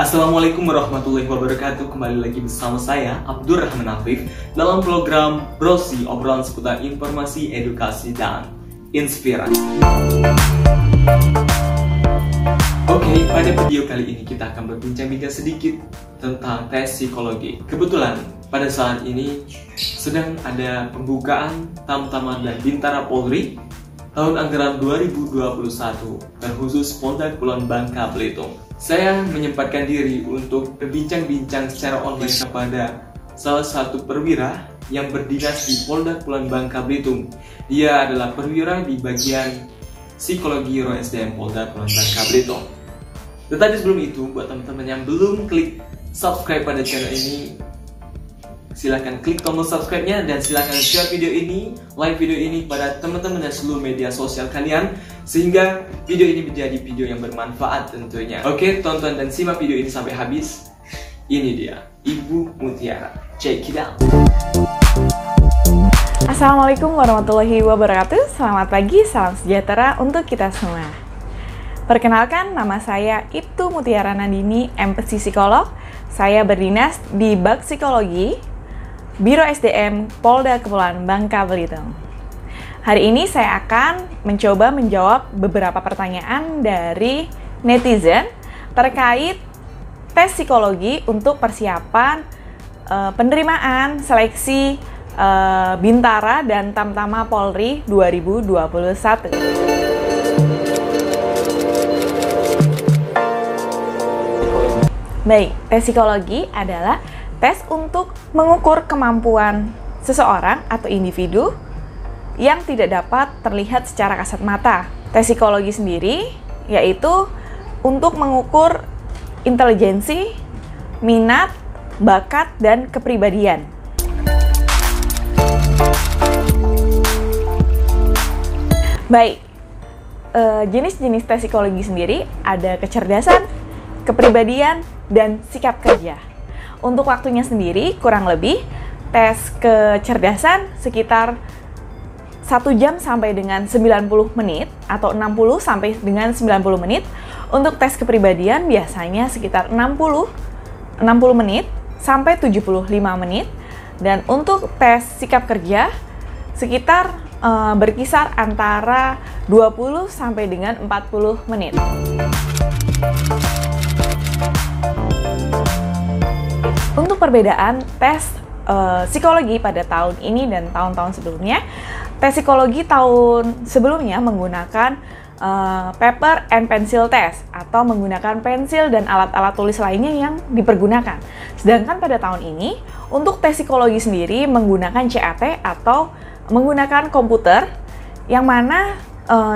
Assalamualaikum warahmatullahi wabarakatuh. Kembali lagi bersama saya Abdurrahman Afif dalam program Brosi, obrolan seputar informasi, edukasi, dan inspirasi. Oke, pada video kali ini kita akan berbincang-bincang sedikit tentang tes psikologi. Kebetulan pada saat ini sedang ada pembukaan Tamtama dan Bintara Polri tahun anggaran 2021 terkhusus Polda Kepulauan Bangka Belitung. Saya menyempatkan diri untuk berbincang-bincang secara online kepada salah satu perwira yang berdinas di Polda Kepulauan Bangka Belitung. Dia adalah perwira di bagian psikologi ROSDM Polda Kepulauan Bangka Belitung. Tetapi sebelum itu, buat teman-teman yang belum klik subscribe pada channel ini, silahkan klik tombol subscribe-nya dan silahkan share video ini, like video ini kepada teman-teman dan seluruh media sosial kalian sehingga video ini menjadi video yang bermanfaat tentunya. Oke, tonton dan simak video ini sampai habis. Ini dia, Ibu Mutiara. Check it out. Assalamualaikum warahmatullahi wabarakatuh. Selamat pagi, salam sejahtera untuk kita semua. Perkenalkan, nama saya Ibtu Mutiara Nandini, MPC Psikolog. Saya berdinas di Bak Psikologi Biro SDM Polda Kepulauan Bangka Belitung. Hari ini saya akan mencoba menjawab beberapa pertanyaan dari netizen terkait tes psikologi untuk persiapan penerimaan seleksi Bintara dan Tamtama Polri 2021. Baik, tes psikologi adalah tes untuk mengukur kemampuan seseorang atau individu yang tidak dapat terlihat secara kasat mata. Tes psikologi sendiri yaitu untuk mengukur intelijensi, minat, bakat, dan kepribadian. Baik, jenis-jenis tes psikologi sendiri ada kecerdasan, kepribadian, dan sikap kerja. Untuk waktunya sendiri, kurang lebih tes kecerdasan sekitar 1 jam sampai dengan 90 menit atau 60 sampai dengan 90 menit. Untuk tes kepribadian biasanya sekitar 60 menit sampai 75 menit. Dan untuk tes sikap kerja sekitar berkisar antara 20 sampai dengan 40 menit. Untuk perbedaan tes psikologi pada tahun ini dan tahun-tahun sebelumnya, tes psikologi tahun sebelumnya menggunakan paper and pencil test atau menggunakan pensil dan alat-alat tulis lainnya yang dipergunakan. Sedangkan pada tahun ini, untuk tes psikologi sendiri menggunakan CAT atau menggunakan komputer, yang mana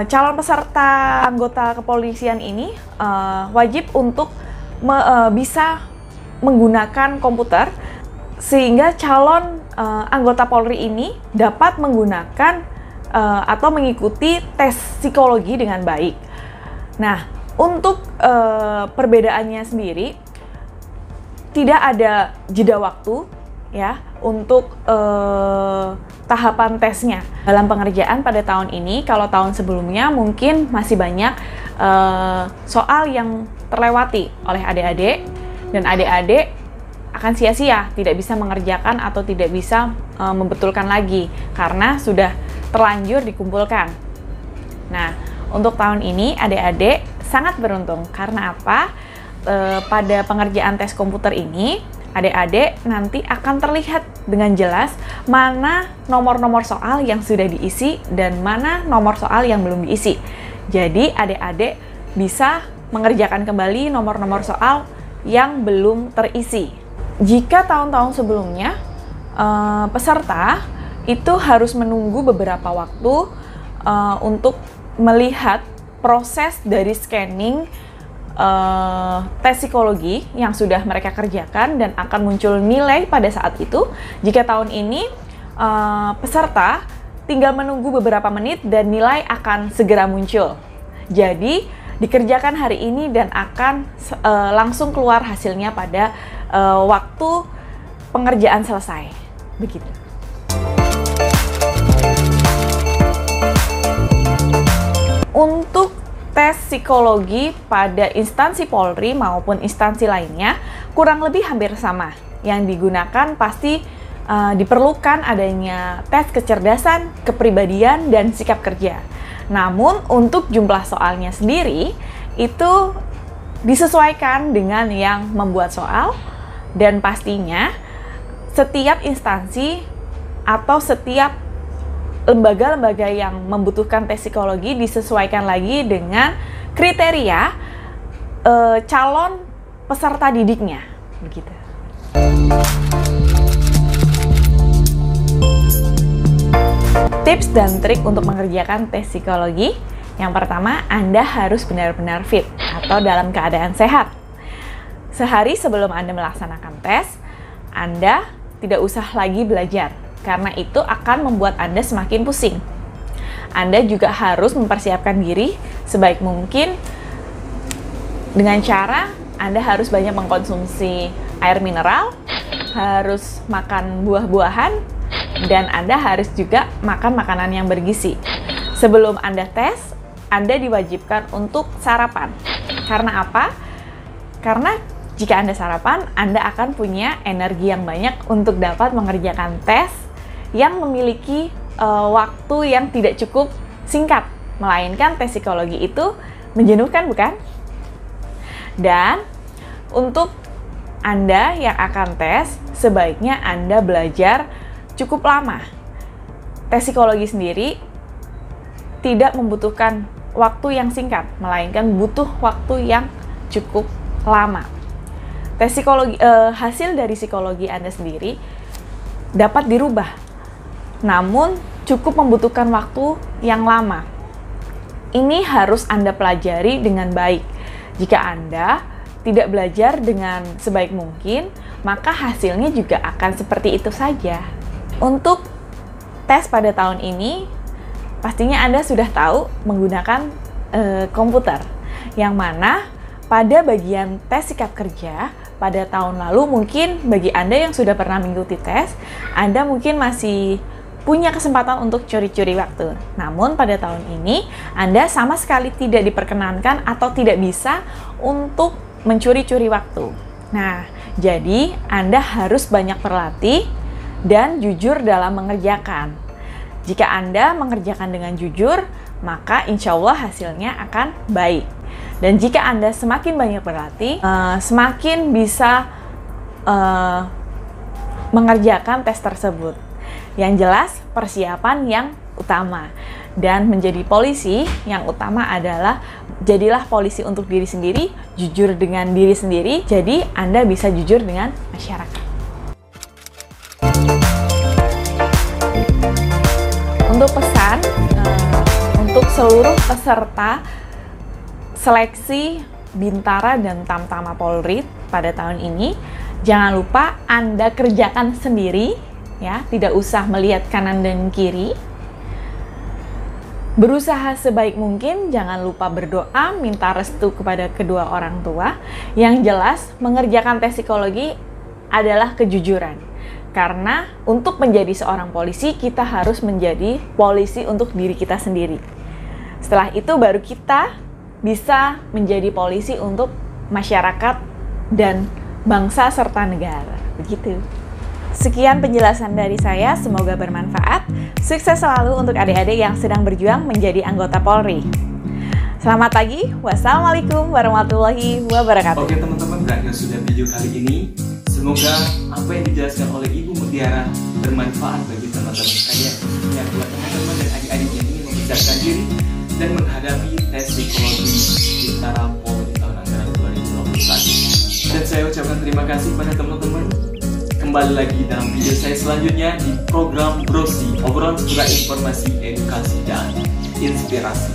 calon peserta anggota kepolisian ini wajib untuk bisa menggunakan komputer sehingga calon anggota Polri ini dapat menggunakan atau mengikuti tes psikologi dengan baik. Nah, untuk perbedaannya sendiri tidak ada jeda waktu ya untuk tahapan tesnya. Dalam pengerjaan pada tahun ini, kalau tahun sebelumnya mungkin masih banyak soal yang terlewati oleh adik-adik, dan adik-adik akan sia-sia, tidak bisa mengerjakan atau tidak bisa membetulkan lagi karena sudah terlanjur dikumpulkan. Nah, untuk tahun ini adik-adik sangat beruntung. Karena apa? Pada pengerjaan tes komputer ini, adik-adik nanti akan terlihat dengan jelas mana nomor-nomor soal yang sudah diisi dan mana nomor soal yang belum diisi. Jadi adik-adik bisa mengerjakan kembali nomor-nomor soal yang belum terisi. Jika tahun-tahun sebelumnya peserta itu harus menunggu beberapa waktu untuk melihat proses dari scanning tes psikologi yang sudah mereka kerjakan dan akan muncul nilai pada saat itu. Jika tahun ini peserta tinggal menunggu beberapa menit dan nilai akan segera muncul. Jadi dikerjakan hari ini dan akan langsung keluar hasilnya pada waktu pengerjaan selesai. Begitu. Untuk tes psikologi pada instansi Polri maupun instansi lainnya kurang lebih hampir sama. Yang digunakan pasti diperlukan adanya tes kecerdasan, kepribadian, dan sikap kerja. Namun untuk jumlah soalnya sendiri itu disesuaikan dengan yang membuat soal, dan pastinya setiap instansi atau setiap lembaga-lembaga yang membutuhkan tes psikologi disesuaikan lagi dengan kriteria calon peserta didiknya, begitu. Tips dan trik untuk mengerjakan tes psikologi. Yang pertama, Anda harus benar-benar fit atau dalam keadaan sehat. Sehari sebelum Anda melaksanakan tes, Anda tidak usah lagi belajar, karena itu akan membuat Anda semakin pusing. Anda juga harus mempersiapkan diri sebaik mungkin dengan cara Anda harus banyak mengkonsumsi air mineral, harus makan buah-buahan, dan Anda harus juga makan makanan yang bergizi. Sebelum Anda tes, Anda diwajibkan untuk sarapan. Karena apa? Karena jika Anda sarapan, Anda akan punya energi yang banyak untuk dapat mengerjakan tes yang memiliki waktu yang tidak cukup singkat. Melainkan tes psikologi itu menjenuhkan, bukan? Dan untuk Anda yang akan tes, sebaiknya Anda belajar cukup lama. Tes psikologi sendiri tidak membutuhkan waktu yang singkat, melainkan butuh waktu yang cukup lama. Tes psikologi, hasil dari psikologi Anda sendiri dapat dirubah, namun cukup membutuhkan waktu yang lama. Ini harus Anda pelajari dengan baik. Jika Anda tidak belajar dengan sebaik mungkin, maka hasilnya juga akan seperti itu saja. Untuk tes pada tahun ini, pastinya Anda sudah tahu menggunakan komputer, yang mana pada bagian tes sikap kerja pada tahun lalu, mungkin bagi Anda yang sudah pernah mengikuti tes, Anda mungkin masih punya kesempatan untuk curi-curi waktu. Namun pada tahun ini, Anda sama sekali tidak diperkenankan atau tidak bisa untuk mencuri-curi waktu. Nah, jadi Anda harus banyak berlatih dan jujur dalam mengerjakan. Jika Anda mengerjakan dengan jujur, maka insya Allah hasilnya akan baik. Dan jika Anda semakin banyak berlatih, semakin bisa mengerjakan tes tersebut. Yang jelas, persiapan yang utama. Dan menjadi polisi, yang utama adalah jadilah polisi untuk diri sendiri, jujur dengan diri sendiri, jadi Anda bisa jujur dengan masyarakat. Untuk pesan, untuk seluruh peserta seleksi Bintara dan Tamtama Polri pada tahun ini, jangan lupa Anda kerjakan sendiri, ya, tidak usah melihat kanan dan kiri. Berusaha sebaik mungkin, jangan lupa berdoa, minta restu kepada kedua orang tua. Yang jelas, mengerjakan tes psikologi adalah kejujuran. Karena untuk menjadi seorang polisi, kita harus menjadi polisi untuk diri kita sendiri. Setelah itu baru kita bisa menjadi polisi untuk masyarakat dan bangsa serta negara. Begitu. Sekian penjelasan dari saya, semoga bermanfaat. Sukses selalu untuk adik-adik yang sedang berjuang menjadi anggota Polri. Selamat pagi, wassalamualaikum warahmatullahi wabarakatuh. Oke teman-teman, berakhir sudah video kali ini. Semoga apa yang dijelaskan oleh Ibu Mutiara bermanfaat bagi teman-teman sekalian. Ya, buat teman-teman dan adik-adik yang ingin mempersiapkan diri dan menghadapi tes psikologi Bintara Polri tahun anggaran 2021. Dan saya ucapkan terima kasih pada teman-teman. Kembali lagi dalam video saya selanjutnya di program Brosi, obrolan seputar informasi, edukasi, dan inspirasi.